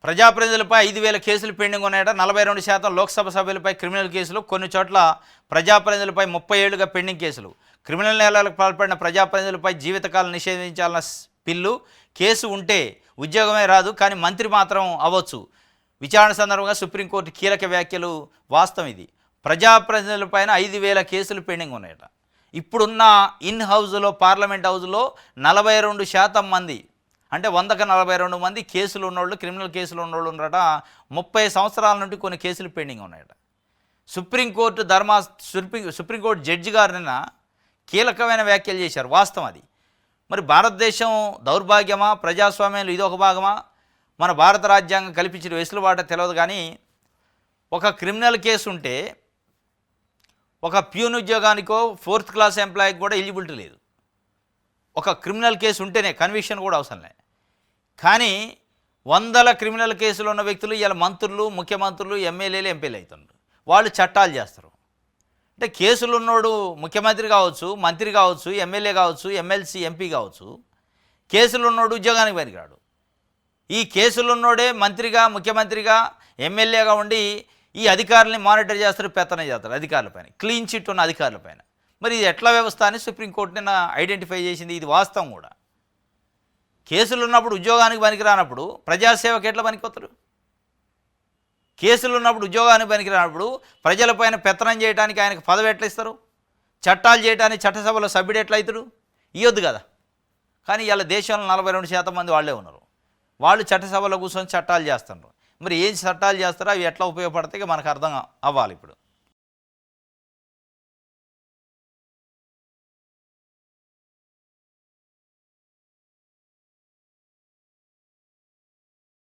ప్రజాప్రతినిధులపై 5,000 కేసులు పెండింగ్ ఉన్నాయట. 42% లోక్సభ సభ్యులపై క్రిమినల్ కేసులు. కొన్ని చోట్ల ప్రజాప్రతినిధులపై 30 ఏళ్లుగా పెండింగ్ కేసులు. క్రిమినల్ నేరాలకు పాల్పడిన ప్రజాప్రతినిధులపై జీవితకాలం నిషేధించాలన్న బిల్లు. కేసు ఉంటే ఉద్యోగమే రాదు, కానీ మంత్రి మాత్రం అవ్వచ్చు. విచారణ సందర్భంగా సుప్రీంకోర్టు కీలక వ్యాఖ్యలు. వాస్తవం ఇది. ప్రజాప్రతినిధులపైన 5,000 కేసులు పెండింగ్ ఉన్నాయట. ఇప్పుడున్న ఇన్ హౌజ్లో, పార్లమెంట్ హౌజ్లో 42% మంది, అంటే 100కి 42 మంది కేసులు ఉన్నోళ్ళు, క్రిమినల్ కేసులు ఉన్నోళ్ళు ఉన్నారట. 30 సంవత్సరాల నుండి కొన్ని కేసులు పెండింగ్ ఉన్నాయట. సుప్రీంకోర్టు జడ్జి గారు నిన్న కీలకమైన వ్యాఖ్యలు చేశారు. వాస్తవం అది. మరి భారతదేశం దౌర్భాగ్యమా, ప్రజాస్వామ్యంలో ఇదొక భాగమా, మన భారత రాజ్యాంగం కల్పించిన వెసులుబాట తెలియదు. కానీ ఒక క్రిమినల్ కేసు ఉంటే ఒక ప్యూన్ ఉద్యోగానికో 4th క్లాస్ ఎంప్లాయీకి కూడా ఎలిజిబిలిటీ లేదు. ఒక క్రిమినల్ కేసు ఉంటేనే, కన్విక్షన్ కూడా అవసరం లేదు. కానీ వందల క్రిమినల్ కేసులు ఉన్న వ్యక్తులు ఇలా మంత్రులు, ముఖ్యమంత్రులు, ఎమ్మెల్యేలు, ఎంపీలు అవుతున్నారు. వాళ్ళు చట్టాలు చేస్తారు. అంటే కేసులు ఉన్నోడు ముఖ్యమంత్రి కావచ్చు, మంత్రి కావచ్చు, ఎమ్మెల్యే కావచ్చు, ఎమ్మెల్సీ, ఎంపీ కావచ్చు. కేసులు ఉన్నోడు ఉద్యోగానికి పనికిరాడు. ఈ కేసులు ఉన్నోడే మంత్రిగా, ముఖ్యమంత్రిగా, ఎమ్మెల్యేగా ఉండి ఈ అధికారులని మానిటర్ చేస్తారు, పెత్తనం చేస్తారు అధికారులపైన, క్లీన్ చిట్ ఉన్న అధికారులపైన. మరి ఇది ఎట్లా వ్యవస్థ అని సుప్రీంకోర్టు నిన్న ఐడెంటిఫై చేసింది. ఇది వాస్తవం కూడా. కేసులు ఉన్నప్పుడు ఉద్యోగానికి పనికిరానప్పుడు ప్రజాసేవకు ఎట్లా పనికొస్తారు? కేసులు ఉన్నప్పుడు ఉద్యోగానికి పనికిరానప్పుడు ప్రజలపైన పెత్తనం చేయడానికి ఆయనకు పదవి ఎట్లా ఇస్తారు? చట్టాలు చేయడానికి చట్టసభలో సభ్యుడు ఎట్లా అవుతాడు? ఇవ్వద్దు కదా. కానీ ఇలా దేశంలో 42% మంది వాళ్ళే ఉన్నారు. వాళ్ళు చట్టసభలో కూర్చొని చట్టాలు చేస్తున్నారు. మరి ఏం చట్టాలు చేస్తారో అవి ఎట్లా ఉపయోగపడతాయి మనకు అర్థం అవ్వాలి ఇప్పుడు.